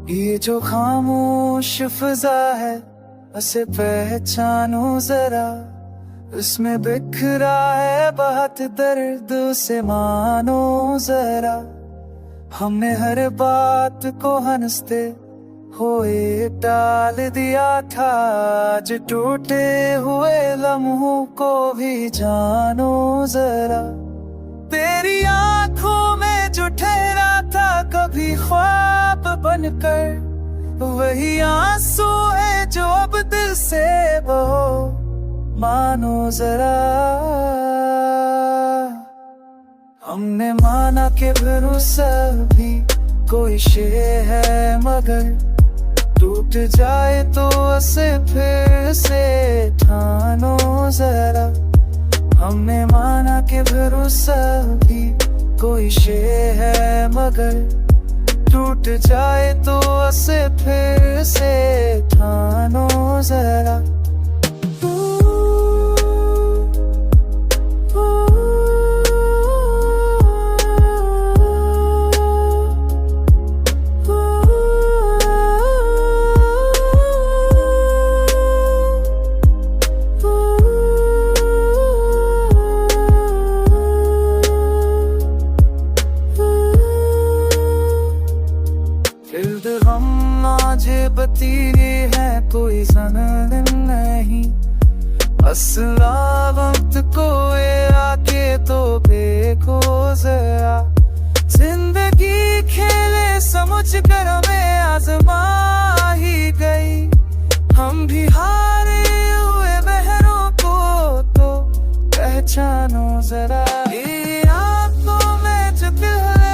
ये जो खामोश फिजा है उसे पहचानो जरा, उसमें बिखरा है बहुत दर्द, उसे मानो जरा। हमने हर बात को हंसते हुए टाल दिया था, आज टूटे हुए लम्हों को भी जानो जरा। तेरी आंखों में जो ठहरा था कभी ख्वाब बनकर, वही आंसू है जो अब दिल से बहो, मानो जरा। हमने माना कि भरोसा भी कोई शे है, मगर टूट जाए तो उसे फिर से ठानो जरा। हमने माना कि भरोसा भी कोई शे है, मगर टूट जाए तो उसे फिर से ठानो जरा। हम आज बतीरे हैं कोई ज़नन नहीं, असला वक्त को आके तो देखो जरा। जिंदगी खेले समझ कर हमें आजमा ही गई, हम भी हारे हुए बहरों को तो पहचानो जरा। ये आंखों में जो दिल है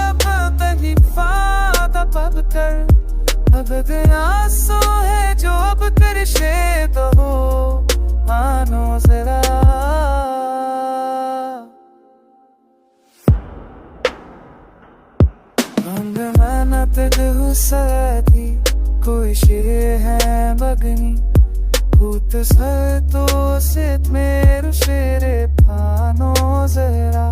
तभी फादा पब कर, अब आंसू है जो अब करशे तो हो, मानो जरा। रंग मेहनत हुसैदी कोई शे है बगनी, भूत सर तो सित मेरे शेरे पानो जरा।